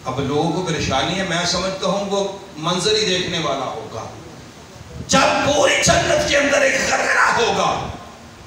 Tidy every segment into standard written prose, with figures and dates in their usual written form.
اب لوگوں کو پریشانی ہے، میں سمجھتا ہوں وہ منظر ہی دیکھنے والا ہوگا جب پوری جنت کے اندر ایک خرگرہ ہوگا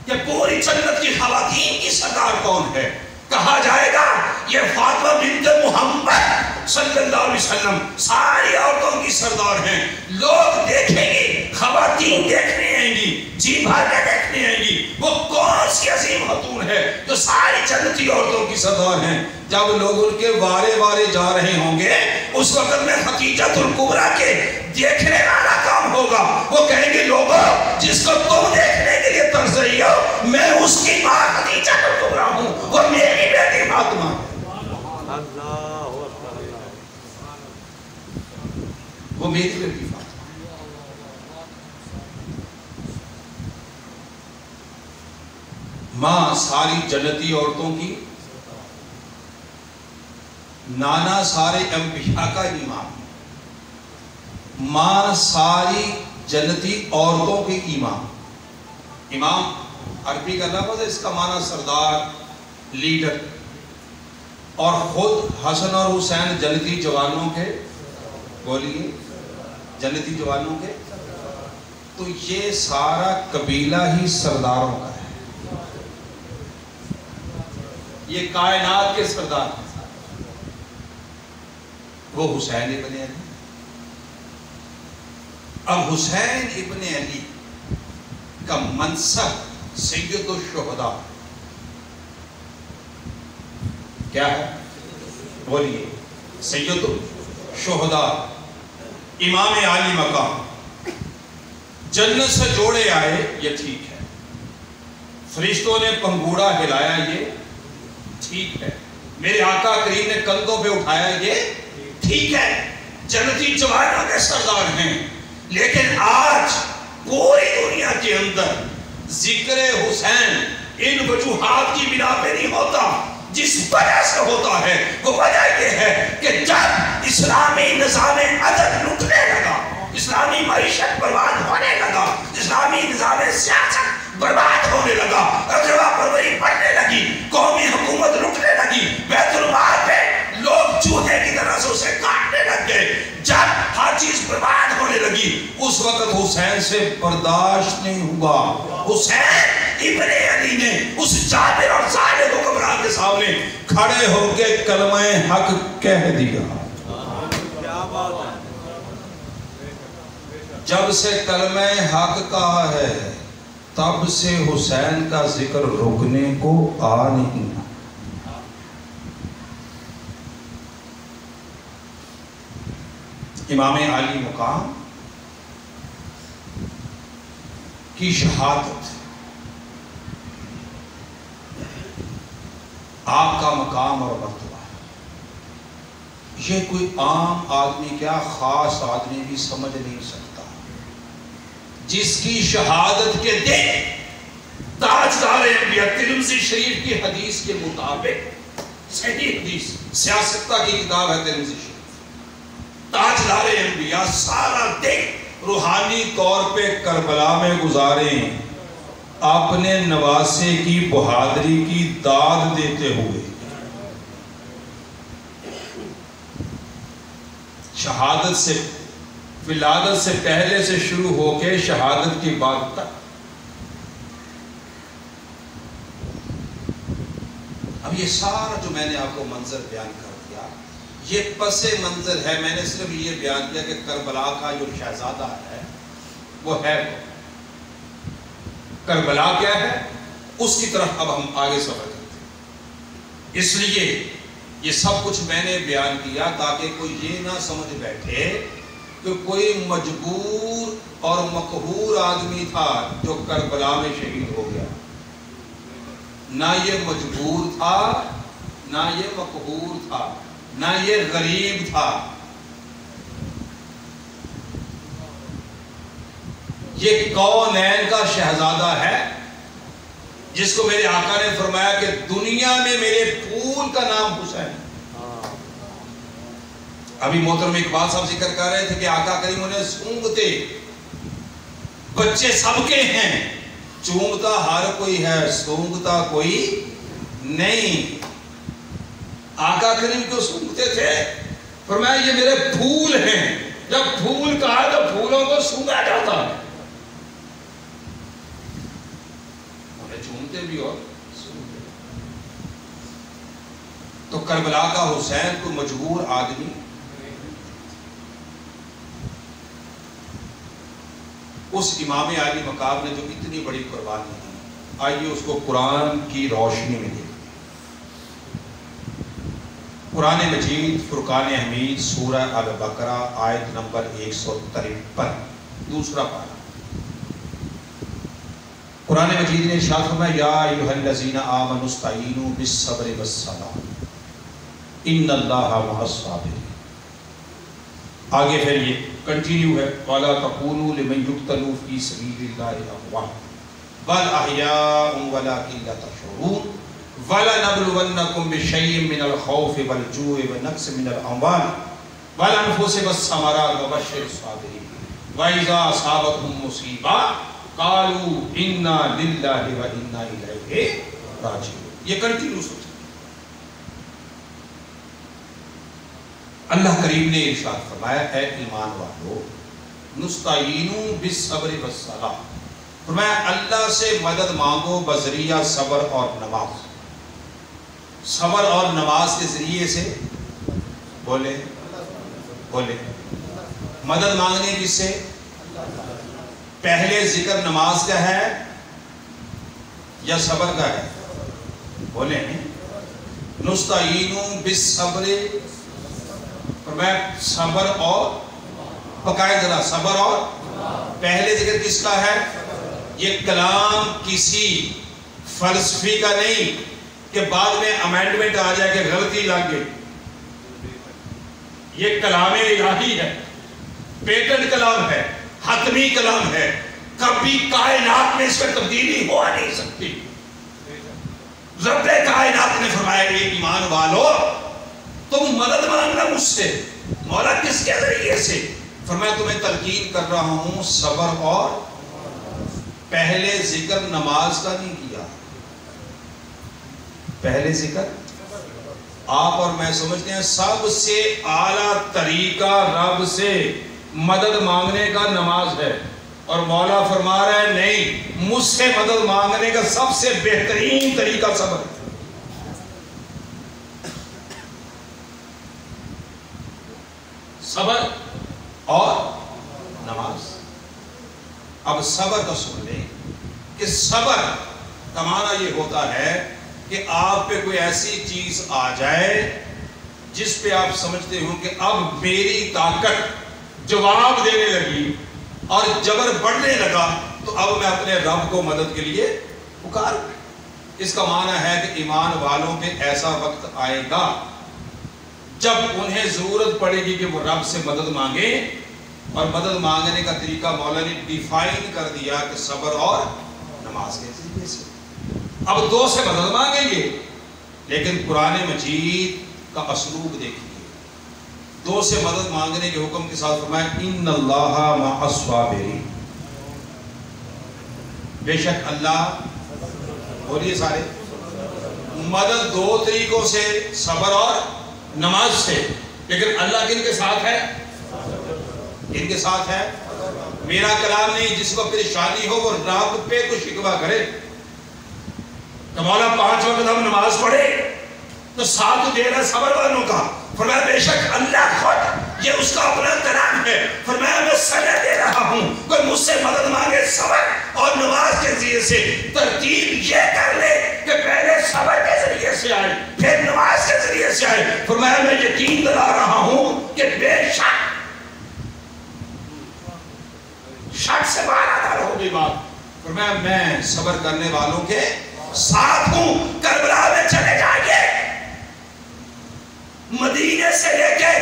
کہ پوری جنت کی خواتین کی سردار کون ہے، کہا جائے گا یہ فاطمہ بنت محمد صلی اللہ علیہ وسلم ساری عورتوں کی سردار ہیں۔ لوگ دیکھیں گے، خواتین دیکھنے آئیں گی، جی بھر کے دیکھنے آئیں گی وہ کون سی عظیم خاتون ہے جو ساری جنتی عورتوں کی سردار ہیں۔ جب لوگ ان کے وارے وارے جا رہے ہوں گے اس وقت میں خدیجۃ الکبریٰ کے دیکھنے والا کام ہوگا، وہ کہیں گے لوگوں جس کو تم دیکھنے کے لیے ترس رہی ہو میں اس کی ماں خدیجۃ الکبریٰ ہوں، وہ میری بیٹی فاطمہ ہے، وہ میری بیٹی فاطمہ۔ ماں ساری جنتی عورتوں کی، نانا سارے انبیاء کا امام، ماں ساری جنتی عورتوں کی امام۔ امام عربی کا لفظ ہے، اس کا معنی سردار، لیڈر، اور خود حسن اور حسین جنتی جوانوں کے، بولیے جنتی جوانوں کے، تو یہ سارا قبیلہ ہی سرداروں کا ہے، یہ کائنات کے سردار ہیں۔ وہ حسین ابن علی، اب حسین ابن علی کا منصب سید الشہداء کیا ہے؟ بولیے سید الشہداء، امام عالی مقام۔ جنت سے جوڑے آئے یہ ٹھیک ہے، فرشتوں نے پنگوڑا ہلایا یہ ٹھیک ہے، میرے آقا کریم نے کندھوں پہ اٹھایا یہ ٹھیک ہے، جنتی جوانوں کے سردار ہیں۔ لیکن آج پوری دنیا کے اندر ذکر حسین ان وجوہات کی بنا پہ نہیں ہوتا، جس وجہ سے ہوتا ہے وہ وجہ یہ ہے کہ جب اسلامی نظام عدل لٹنے لگا، اسلامی معیشت برباد ہونے لگا، اسلامی نظام سیاست برباد ہونے لگا، اقربا پروری بڑھنے لگی، قومی حکومت لٹنے لگی، بیت المال پہ لوگ چوہے کی طرح سے اسے کاٹنے لگ گئے، جب ہر چیز برباد ہونے لگی اس وقت حسین سے برداشت نہیں ہوا۔ حسین ابن علی نے اس جابر اور ظالم حکمران کے سامنے کھڑے ہو کے کلمہ حق کہہ دیا۔ جب سے کلمہ حق کہا ہے تب سے حسین کا ذکر رکنے کو آ نہیں۔ امام عالی مقام کی شہادت، آپ کا مقام اور مرتبہ، یہ کوئی عام آدمی کیا خاص آدمی بھی سمجھ نہیں سکتا، جس کی شہادت کے دن تاجدار انبیاء، ترمذی شریف کی حدیث کے مطابق، صحیح حدیث، سیاستہ کی کتاب ہے ترمذی شریف، تاجدار انبیاء سارا دن روحانی طور پہ کربلا میں گزاریں، اپنے نواسے کی بہادری کی داد دیتے ہوئے، شہادت سے، ولادت سے پہلے سے شروع ہو کے شہادت کی بات تک۔ اب یہ سارا جو میں نے آپ کو منظر بیان کر دیا یہ پس منظر ہے، میں نے صرف یہ بیان کیا کہ کربلا کا جو شہزادہ ہے وہ ہے، کربلا کیا ہے اس کی طرف اب ہم آگے سفر کرتے ہیں۔ اس لیے یہ سب کچھ میں نے بیان کیا تاکہ کوئی یہ نہ سمجھ بیٹھے کہ کوئی مجبور اور مقہور آدمی تھا جو کربلا میں شہید ہو گیا، نہ یہ مجبور تھا، نہ یہ مقہور تھا، نہ یہ غریب تھا، یہ کونین کا شہزادہ ہے جس کو میرے آقا نے فرمایا کہ دنیا میں میرے پھول کا نام حسین۔ ابھی محترم اقبال صاحب ذکر کر رہے تھے کہ آقا کریم انہیں سونگتے، بچے سب کے ہیں، چونگتا ہر کوئی ہے، سونگتا کوئی نہیں۔ آقا کریم کیوں سونگتے تھے؟ فرمایا یہ میرے پھول ہیں. جب پھول کہا تو پھولوں کو سونگا جاتا ہے, انہیں چومتے بھی اور سونگتے. تو کربلا کا حسین کو مجبور آدمی اس امام عالی مقام نے جو اتنی بڑی قربانی دی, آئیے اس کو قرآن کی روشنی میں دیکھیں. قرآن مجید فرقان حمید سورہ البقرہ آیت نمبر 153 دوسرا پارہ. قرآن مجید نے ارشاد فرمایا یا ایھا الذین آمنوا استعینوا بالصبر والصلاۃ ان اللہ مع الصابرین. آگے پھر یہ کنٹینیو ہے وَلَا تَقُولُوا لِمَنْ يُقْتَلُ فِي سَبِيلِ اللَّهِ أَمْوَاتٌ بَلْ أَحْيَاءٌ وَلَٰكِن لَا تَشْعُرُونَ وَلَنَبْلُوَنَّكُم بِشَيْءٍ مِّنَ الْخَوْفِ وَالْجُوعِ وَنَقْصٍ مِّنَ الْأَمْوَالِ وَالْأَنفُسِ وَالثَّمَرَاتِ وَبَشِّرِ الصَّابِرِينَ وَإِذَا أَصَابَتْهُم مُّصِیبَةٌ قَالُوا إِنَّا لِلَّهِ وَإِنَّا إِلَیْهِ رَاجِعُونَ. یہ کنٹینیو سوچیں. اللہ کریم نے ارشاد فرمایا اے ایمان والو نستعینوا بالصبر والصلاۃ. فرمایا اللہ سے مدد مانگو بذریعہ صبر اور نماز. صبر اور نماز کے ذریعے سے بولے مدد مانگنے کس سے؟ پہلے ذکر نماز کا ہے یا صبر کا ہے؟ بولے نستعینوا بالصبر, فرمایا صبر اور پکائے ذرا صبر اور پہلے ذکر کس کا ہے؟ یہ کلام کسی فلسفی کا نہیں کہ بعد میں امینڈمنٹ آ جائے کہ غلطی لگ گئی. یہ کلام الہی ہے, پیٹنٹ کلام ہے, حتمی کلام ہے, کبھی کائنات میں اس پر تبدیلی ہو نہیں سکتی. رب کائنات نے فرمایا اے ایمان والو تم مدد مانگنا مجھ سے. مولا کس کے ذریعے سے؟ فرمایا تمہیں تلقین کر رہا ہوں صبر اور پہلے ذکر نماز کا نہیں کیا, پہلے ذکر آپ اور میں سمجھتے ہیں سب سے اعلیٰ طریقہ رب سے مدد مانگنے کا نماز ہے, اور مولا فرما رہا ہے نہیں, مجھ سے مدد مانگنے کا سب سے بہترین طریقہ صبر ہے. صبر اور نماز. اب صبر کا سن لیں کہ صبر کا معنی یہ ہوتا ہے کہ آپ پہ کوئی ایسی چیز آ جائے جس پہ آپ سمجھتے ہو کہ اب میری طاقت جواب دینے لگی اور جبر بڑھنے لگا, تو اب میں اپنے رب کو مدد کے لیے پکاروں. اس کا معنی ہے کہ ایمان والوں پہ ایسا وقت آئے گا جب انہیں ضرورت پڑے گی کہ وہ رب سے مدد مانگے, اور مدد مانگنے کا طریقہ مولا نے ڈیفائن کر دیا کہ صبر اور نماز کے ذریعے سے. اب دو سے مدد مانگیں گے, لیکن قرآن مجید کا اسلوب دیکھیے. دو سے مدد مانگنے کے حکم کے ساتھ فرمایا ان اللہ مع الصابرین, بے شک اللہ, بولیے سارے, مدد دو طریقوں سے صبر اور نماز سے, لیکن اللہ کن کے ساتھ ہے؟ ان کے ساتھ ہے. میرا کلام نہیں, جس کو پریشانی ہو وہ رب پہ کچھ شکوہ کرے تو مولا 5 وقت ہم نماز پڑھے تو ساتھ دے رہا صبر والوں کا. فرمایا بے شک اللہ خود یہ اس کا اپنا کلام ہے. فرمایا میں سزا دے رہا ہوں, کوئی مجھ سے مدد مانگے صبر اور نماز کے ذریعے سے, ترتیب یہ کر لے کہ پہلے صبر کے ذریعے سے آئے پھر نماز کے ذریعے سے آئے. فرمایا میں یقین دلا رہا ہوں کہ بے شک سے باہر ہو گئی بات. فرمایا میں صبر کرنے والوں کے ساتھ ہوں. کربلا میں چلے جائیے, مدینے سے لے کے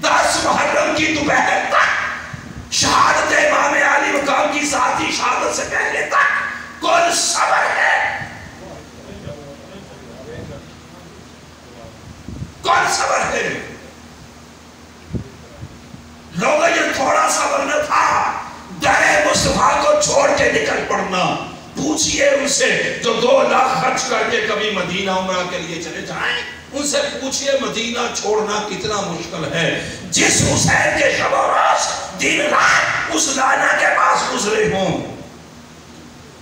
10 محرم کی دوپہر تک شہادت امام عالی مقام کی ذاتی شہادت سے پہلے تک کل صبر ہے, کل صبر ہے. لوگوں یہ تھوڑا صبر نہ تھا, در مصطفیٰ کو چھوڑ کے نکل پڑنا, پوچھئے ان سے جو 2 لاکھ خرچ کر کے کبھی مدینہ عمرہ کے لیے چلے جائیں، ان سے پوچھئے مدینہ چھوڑنا کتنا مشکل ہے۔ جس حسین کے شب و روز دن رات اس نانا کے پاس گزرے ہوں،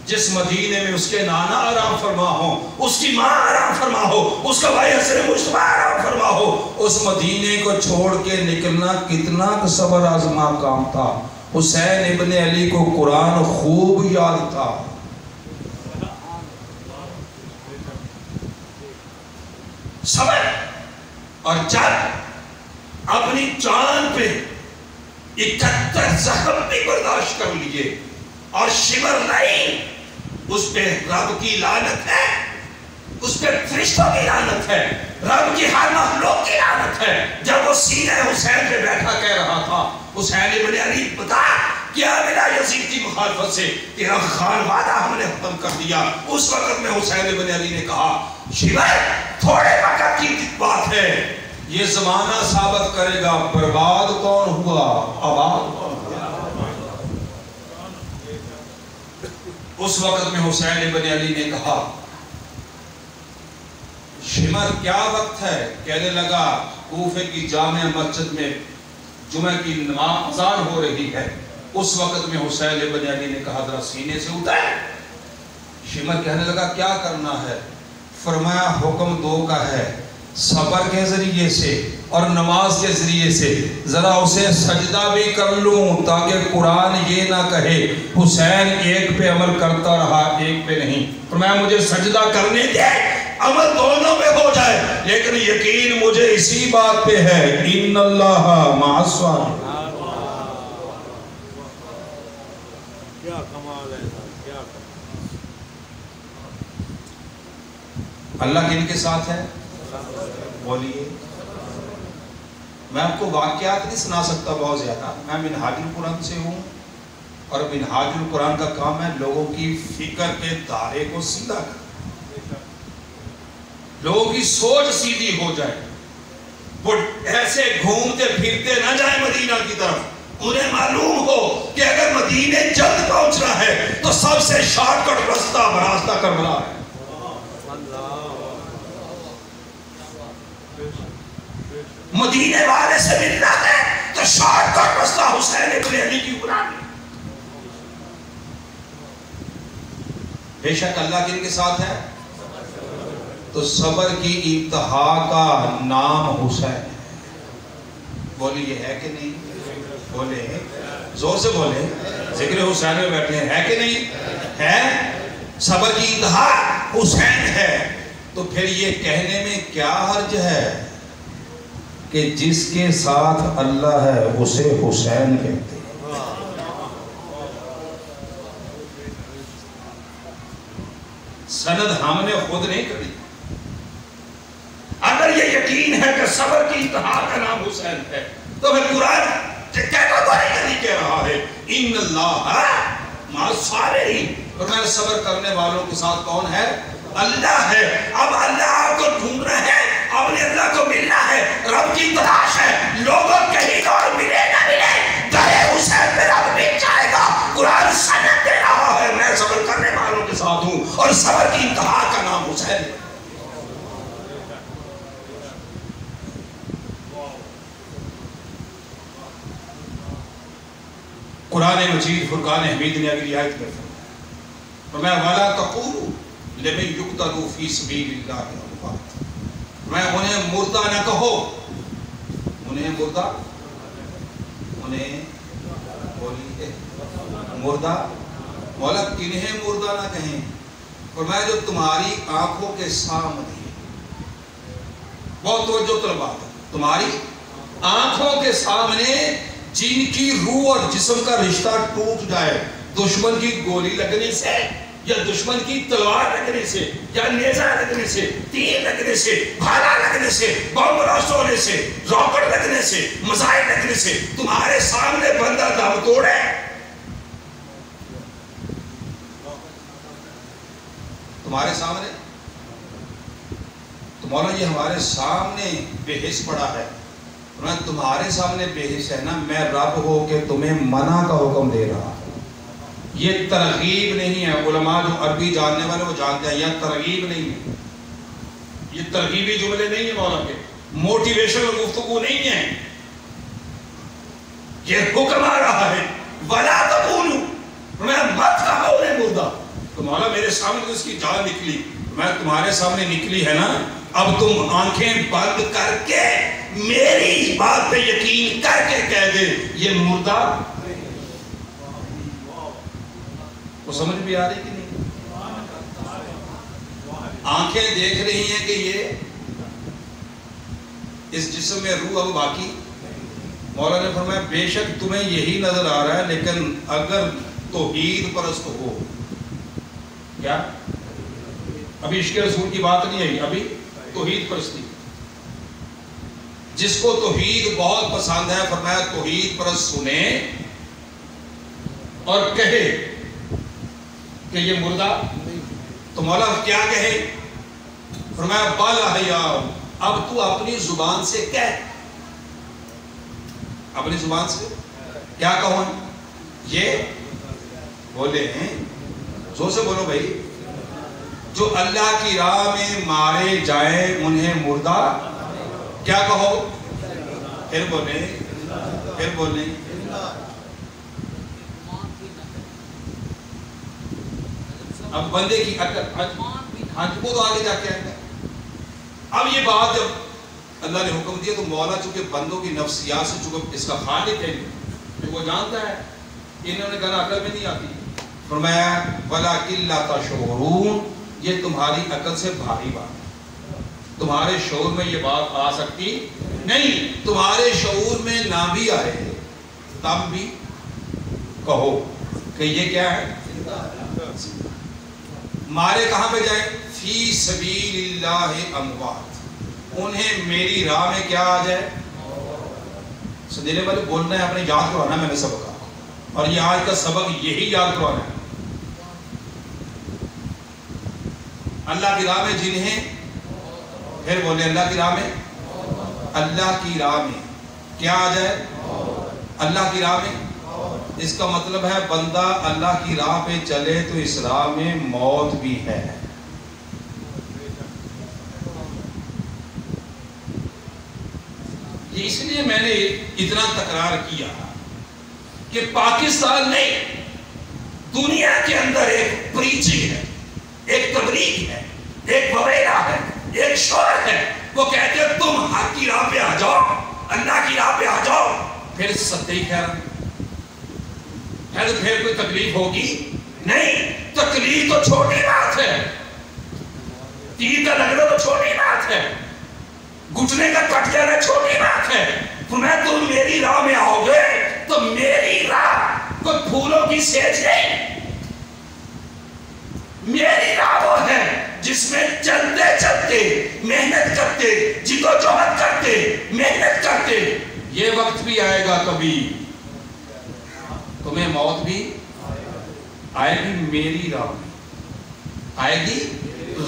جس مدینے میں اس کے نانا آرام فرما ہو، اس کی ماں آرام فرما ہو، اس کا بھائی حسن مصطفیٰ آرام فرما ہو، اس مدینے کو چھوڑ کے نکلنا کتنا صبر آزما کام تھا۔ حسین ابن علی کو قرآن خوب یاد تھا۔ صبر، اور جب اپنی جان پہ 71 زخم بھی برداشت کر لیے اور شمر نہیں، اس پہ رب کی لعنت ہے، اس پہ فرشتوں کی لعنت ہے، رب کی ہر مخلوق کی لعنت ہے۔ جب وہ سینہ حسین پہ بیٹھا کہہ رہا تھا حسین ابن علی بتا کیا ملا یزید کی مخالفت سے، تیرا خان وعدہ ہم نے ختم کر دیا۔ اس وقت میں حسین ابن علی نے کہا شمر تھوڑے وقت کی بات ہے، یہ زمانہ ثابت کرے گا برباد کون ہوا آباد کون ہوا۔ اس وقت میں حسین ابن علی نے کہا شمر کیا وقت ہے؟ کہنے لگا کوفے کی جامع مسجد میں جمعہ کی نماز اذان ہو رہی ہے۔ اس وقت میں حسین ابن علی نے کہا ذرا سینے سے اتر۔ شمر کہنے لگا کیا کرنا ہے؟ فرمایا حکم 2 کا ہے، صبر کے ذریعے سے اور نماز کے ذریعے سے ذرا اسے سجدہ بھی کر لوں تاکہ قرآن یہ نہ کہے حسین ایک پہ عمل کرتا رہا ایک پہ نہیں۔ فرمایا مجھے سجدہ کرنے دے، عمل دونوں پہ ہو جائے، لیکن یقین مجھے اسی بات پہ ہے ان اللہ مع الصابرین۔ کیا کمال ہے، کیا اللہ کن کے ساتھ ہے؟ بولیے۔ میں آپ کو واقعات نہیں سنا سکتا بہت زیادہ، میں منہاج القرآن سے ہوں، اور منہاج القرآن کا کام ہے لوگوں کی فکر کے دائرے کو سیدھا کرنا، لوگوں کی سوچ سیدھی ہو جائے، وہ ایسے گھومتے پھرتے نہ جائیں مدینہ کی طرف، انہیں معلوم ہو کہ اگر مدینے جلد پہنچنا ہے تو سب سے شارٹ کٹ راستہ کربلا ہے۔ مدینے والے سے ملنا ہے تو شارٹ کٹ راستہ حسین ابن علی کی غلامی۔ بے شک اللہ کن کے ساتھ ہے؟ تو صبر کی انتہا کا نام حسین ہے۔ بولی یہ ہے کہ نہیں؟ بولے زور سے بولے، ذکر حسین میں بیٹھے ہیں کہ نہیں ہے؟ صبر کی انتہا حسین ہے، تو پھر یہ کہنے میں کیا حرج ہے کہ جس کے ساتھ اللہ ہے اسے حسین کہتے ہیں۔ سند ہم نے خود نہیں کری۔ اگر یہ یقین ہے کہ صبر کی انتہا کا نام حسین ہے تو پھر قرآن کہہ رہا ہے ان اللہ مع الصابرین، اور میں صبر کرنے والوں کے ساتھ کون ہے؟ اللہ ہے۔ اب اللہ آپ کو ڈھونڈ رہے ہیں، اب نے اللہ کو ملنا ہے، رب کی تلاش ہے، لوگوں کہیں اور ملے نہ ملے درے حسین میں رب مل جائے گا۔ قرآن سند دے رہا ہے میں صبر کرنے والوں کے ساتھ ہوں، اور صبر کی انتہا کا نام حسین ہے۔ قرآن مجید فرقان حمید نے اگلی آیت میں فرمایا وَلَا تَقُولُوا لِمَن يُقْتَلُ فِي سَبِيلِ اللَّهِ أَمْوَاتٌ، میں انہیں مردہ نہ کہو، انہیں مردہ، انہیں بولیے مردہ، مولا کنہیں مردہ نہ کہیں، فرمایا جو تمہاری آنکھوں کے سامنے، بہت توجہ طلب بات ہے، تمہاری آنکھوں کے سامنے جن کی روح اور جسم کا رشتہ ٹوٹ جائے دشمن کی گولی لگنے سے یا دشمن کی تلوار لگنے سے یا نیزہ لگنے سے، تیر لگنے سے، بھالا لگنے سے، بم بلاسٹ ہونے سے، راکٹ لگنے سے، میزائل لگنے سے تمہارے سامنے بندہ دم توڑے، تمہارے سامنے، تو مولا یہ ہمارے سامنے بے حس پڑا ہے، میں تمہارے سامنے بے حس ہے نا، میں رب ہو کے تمہیں منع کا حکم دے رہا ہوں، یہ ترغیب نہیں ہے. علماء جو عربی جاننے والے وہ جانتے ہیں یہ ترغیب نہیں ہے, یہ ترغیبی جملے نہیں ہیں مولا کے, موٹیویشنل گفتگو نہیں ہے, یہ حکم آ رہا ہے وَلَا تَقُولُوا, میں مت کہا انہیں مردہ. تو مولا میرے سامنے تو اس کی جان نکلی, میں تمہارے سامنے نکلی ہے نا, اب تم آنکھیں بند کر کے میری بات پہ یقین کر کے کہہ دے یہ مردہ. وہ سمجھ بھی آ رہی کہ نہیں؟ آنکھیں دیکھ رہی ہیں کہ یہ اس جسم میں روح اب باقی. مولا نے فرمایا بے شک تمہیں یہی نظر آ رہا ہے, لیکن اگر توحید پرست ہو, کیا ابھی عشق رسول کی بات نہیں آئی, ابھی توحید پرستی. جس کو توحید بہت پسند ہے فرمایا توحید پرست سنے اور کہے کہ یہ مردہ. تو مولا کیا کہے؟ فرمایا بل احیاء, اب تو اپنی زبان سے کہہ, اپنی زبان سے کیا کہوں؟ یہ بولے ہیں, زور سے بولو بھائی, جو اللہ کی راہ میں مارے جائیں انہیں مردہ کیا کہو؟ پھر بولیں, پھر بولیں. اب بندے کی وہ تو آگے جا کے آئے گا. اب یہ بات جب اللہ نے حکم دیا تو مولا چونکہ بندوں کی نفسیات سے چونکہ اس کا خالق ہے جو وہ جانتا ہے, انہوں نے کہا عقل میں نہیں آتی. فرمایا وَلَٰكِن لَا تَشْعُرُونَ, یہ تمہاری عقل سے بھاری بات ہے, تمہارے شعور میں یہ بات آ سکتی نہیں. تمہارے شعور میں نہ بھی آئے تب بھی کہو کہ یہ کیا ہے. مارے کہاں پہ جائیں؟ فی سبیل اللہ اموات, انہیں میری راہ میں کیا آ جائے. سدینے والے بولنا ہے, اپنے یاد کروانا ہے میں نے سبق کا, اور یہ آج کا سبق یہی یاد کروانا ہے. اللہ کی راہ میں جنہیں, پھر بولے اللہ کی راہ میں, اللہ کی راہ میں کیا آ جائے؟ اللہ کی راہ میں. اس کا مطلب ہے بندہ اللہ کی راہ پہ چلے تو اس راہ میں موت بھی ہے. یہ اس لیے میں نے اتنا تکرار کیا کہ پاکستان نہیں, دنیا کے اندر ایک پریچنگ ہے, ایک تبلیغ ہے, ایک وویلا ہے, ایک شور ہے. وہ کہتے ہیں تم حق کی راہ پہ آ جاؤ, اللہ کی راہ پہ آ جاؤ, پھر ستائی خیر پھر کوئی تکلیف ہوگی نہیں. تکلیف تو چھوٹی بات ہے, تیر کا لگنا تو چھوٹی بات ہے, گھٹنے کا کٹ جانا چھوٹی بات ہے. تم میری راہ میں آؤ گے تو میری راہ کوئی پھولوں کی سیج نہیں, میری راہ وہ ہے جس میں چلتے چلتے محنت کرتے, جدوجہد کرتے, محنت کرتے. یہ وقت بھی آئے گا کبھی تمہیں موت بھی آئے گی, میری راہ میں آئے گی,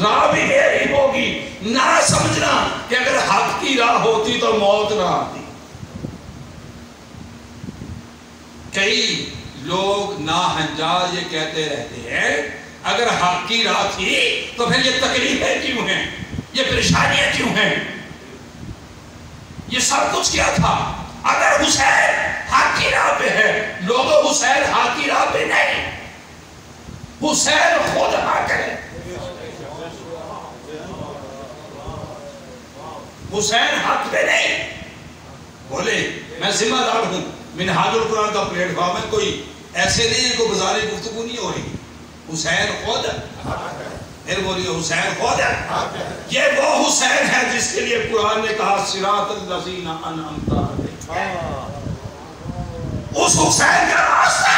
راہ بھی میری ہوگی. نہ سمجھنا کہ اگر حق کی راہ ہوتی تو موت نہ آتی. کئی لوگ ناہنجار یہ کہتے رہتے ہیں اگر حق کی راہ تھی تو پھر یہ تکلیفیں کیوں ہیں, یہ پریشانیاں کیوں ہیں, یہ سب کچھ کیا تھا. اگر حسین حق کی راہ پہ ہے, لوگوں حسین حق کی راہ پہ نہیں, حسین خود حق ہے. حسین حق پہ نہیں. بولے میں ذمہ دار ہوں, منہاج القرآن کا پلیٹ فارم ہے, کوئی ایسے نہیں ہے, کوئی بازاری گفتگو نہیں ہو رہی. حسین خود پھر بولیے حسین خود ہے. یہ وہ حسین ہے جس کے لیے قرآن نے کہا صراط الذین انعمت علیہم. اس حسین کا راستہ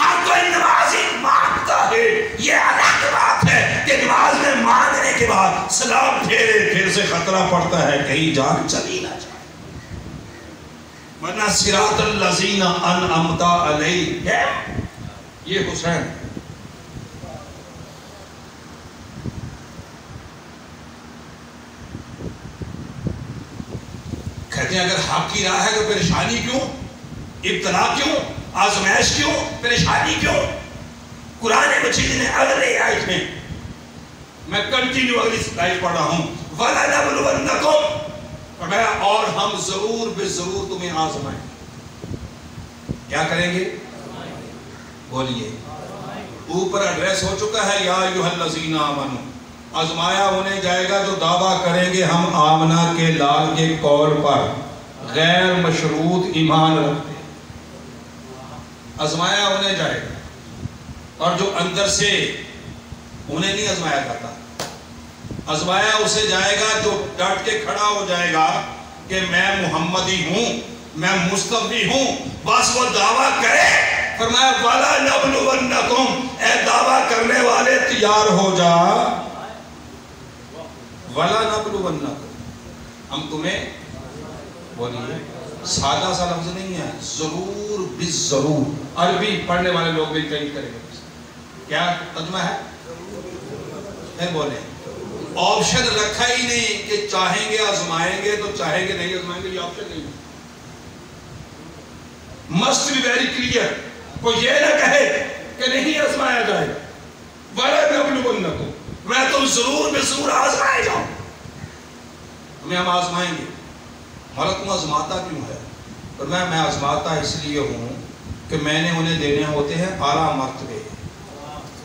ہر کوئی نمازی مانگتا ہے. یہ الگ بات ہے کہ نماز میں مانگنے کے بعد سلام پھیرے پھر سے خطرہ پڑتا ہے کہیں جان چلی نہ جائے, ورنہ صراط الذین انعمت علیہم یہ حسین. کہتے ہیں اگر حق کی راہ ہے تو پریشانی کیوں, ابتلا کیوں, آزمائش کیوں, پریشانی کیوں. قرآن مجید نے اگلے آیت میں میں کنٹینیو اگلی آیت پڑھ رہا ہوں وَلَنَبْلُوَنَّكُمْ فرمایا اور ہم ضرور بے ضرور تمہیں آزمائیں. کیا کریں گے؟ بولیے. اوپر ایڈریس ہو چکا ہے یا ایھا الذین آمنوا. آزمایا ہونے جائے گا جو دعویٰ کریں گے ہم آمنہ کے لال کے قول پر غیر مشروط ایمان رکھتے ہیں. آزمایا ہونے جائے گا. اور جو اندر سے انہیں نہیں آزمایا جاتا. آزمایا اسے جائے گا جو ڈٹ کے کھڑا ہو جائے گا کہ میں محمدی ہوں, میں مصطفی ہوں, بس وہ دعویٰ کرے. فرمایا وَلَنَبْلُوَنَّكُمْ اے دعویٰ کرنے والے تیار ہو جا. وَلَنَبْلُوَنَّكُمْ ہم تمہیں بولیے سادہ سا لفظ نہیں ہے, ضرور بالضرور. عربی پڑھنے والے لوگ بھی کہیں کریں گے. کیا ترجمہ ہے؟ پھر بولیں. آپشن رکھا ہی نہیں کہ چاہیں گے آزمائیں گے تو چاہیں گے نہیں آزمائیں گے, یہ آپشن نہیں. must be very clear. کوئی یہ نہ کہے کہ نہیں آزمایا جائے. وَلَنَبْلُوَنَّكُمْ میں تم ضرور بے ضرور آزمائے جاؤ. ہمیں ہم آزمائیں گے. مولا تم آزماتا کیوں ہے؟ اور میں آزماتا اس لیے ہوں کہ میں نے انہیں دینے ہوتے ہیں اعلیٰ مرتبے,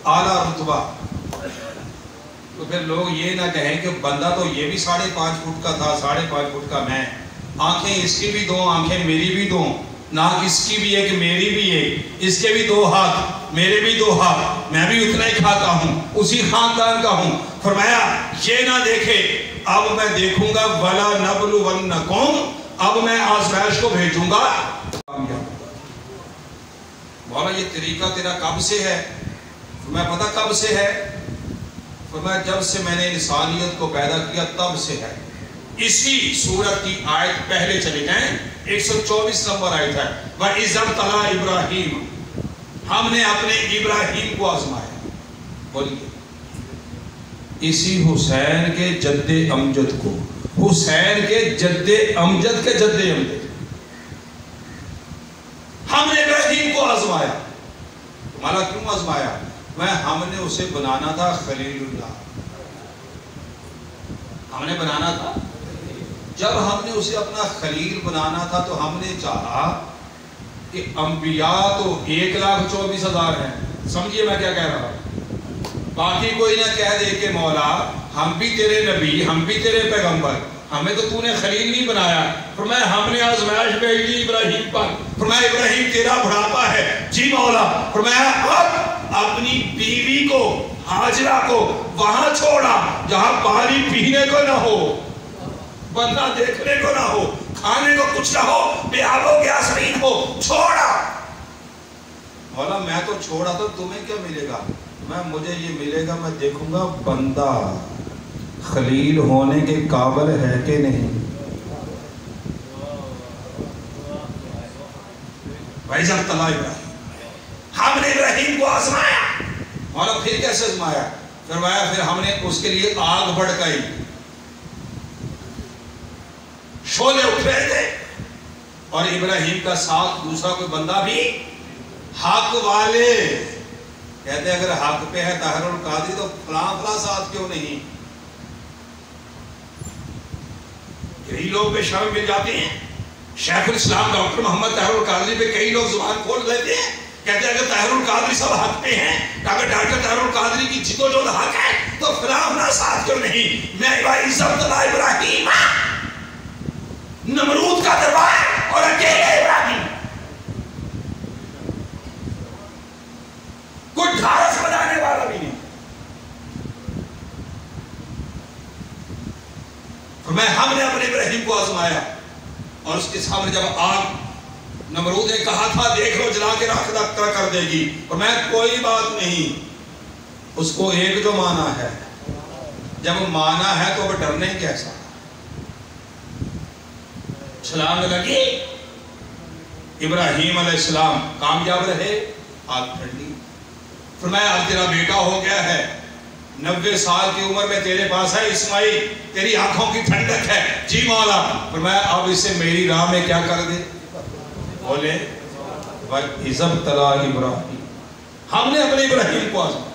اعلیٰ رتبہ. تو پھر لوگ یہ نہ کہیں کہ بندہ تو یہ بھی 5.5 فٹ کا تھا, 5.5 فٹ کا میں, آنکھیں اس کی بھی 2, آنکھیں میری بھی 2, ناک اس کی بھی ایک میری بھی ایک, اس کے بھی 2 ہاتھ میرے بھی 2 ہاتھ, میں بھی اتنا ہی کھاتا ہوں, اسی خاندان کا ہوں. فرمایا یہ نہ دیکھے, اب میں دیکھوں گا وَلَنَبْلُوَنَّكُمْ, اب میں آزمائش کو بھیجوں گا. مولا یہ طریقہ تیرا کب سے ہے؟ میں پتہ کب سے ہے؟ فرمایا جب سے میں نے انسانیت کو پیدا کیا تب سے ہے. اسی سورت کی آیت پہلے چلے جائیں, 124 نمبر آیت ہے. وَإِذَا ابْتَلَىٰ إِبْرَاهِيمَ ہم نے اپنے ابراہیم کو آزمایا. بولیے اسی حسین کے جد امجد کو, حسین کے جد امجد کے جد امجد ہم نے ابراہیم کو آزمایا. مالا کیوں آزمایا؟ ہم نے اسے بنانا تھا خلیل اللہ. ہم نے بنانا تھا, جب ہم نے اسے اپنا خلیل بنانا تھا تو ہم نے چاہا کہ انبیاء تو 1,24,000 ہیں. سمجھیے میں کیا کہہ رہا ہوں. باقی کوئی نہ کہہ دے کہ مولا ہم بھی تیرے نبی, ہم بھی تیرے پیغمبر, ہمیں تو نے خلیل نہیں بنایا. فرمایا ہم نے آزمائش بھیج دی ابراہیم پر. فرمایا ابراہیم تیرا بڑھاپا ہے. جی مولا. فرمایا اب اپنی بیوی کو حاجرہ کو وہاں چھوڑا جہاں پانی پینے کو نہ ہو, بندہ دیکھنے کو نہ ہو, کھانے کو کچھ نہ ہو, بے آب و گیاسمین ہو, چھوڑا. مولا میں تو چھوڑا تو تمہیں کیا ملے گا؟ مجھے یہ ملے گا, میں دیکھوں گا بندہ خلیل ہونے کے قابل ہے کہ نہیں. وَإِذَا ابْتَلَىٰ إِبْرَاهِيمَ ہم نے ابراہیم کو آزمایا. مولا پھر کیسے آزمایا؟ فرمایا پھر ہم نے اس کے لیے آگ بھڑکائی, شعلے اٹھ رہے تھے, اور ابراہیم کا ساتھ دوسرا کوئی بندہ بھی حق والے کہتے ہیں اگر حق پہ ہے طاہر القادری تو فلاں ساتھ کیوں نہیں. یہی لوگ بے شرم مل جاتے ہیں. شیخ الاسلام ڈاکٹر محمد طاہر القادری پہ کئی لوگ زبان کھول لیتے ہیں, کہتے ہیں اگر طاہر القادری سب حق پہ ہیں, اگر ڈاکٹر طاہر القادری کی جدو جو حق ہے تو فلاں ساتھ کیوں نہیں. میں وَإِذَا ابْتَلَىٰ إِبْرَاهِيمَ نمرود کا دربار اور اکیلے ابراہیم, کوئی ڈھارس بنانے والا بھی نہیں. فرمایا ہم نے اپنے ابراہیم کو آزمایا, اور اس کے سامنے جب آگ نمرود نے کہا تھا دیکھ لو جلا کے راکھ کر دے گی, اور میں کوئی بات نہیں, اس کو ایک جو مانا ہے, جب مانا ہے تو وہ ڈرنے کیسا. چھلانگ لگی, ابراہیم علیہ السلام کامیاب رہے, آگ ٹھنڈی. فرمایا اب تیرا بیٹا ہو گیا ہے, 90 سال کی عمر میں تیرے پاس ہے اسماعیل, تیری آنکھوں کی ٹھنڈک ہے. جی مولا. فرمایا اب اسے میری راہ میں کیا کر دے. بولے وَإِذَا ابْتَلَىٰ إِبْرَاهِيمَ ہم نے اپنے ابراہیم کو آزمایا.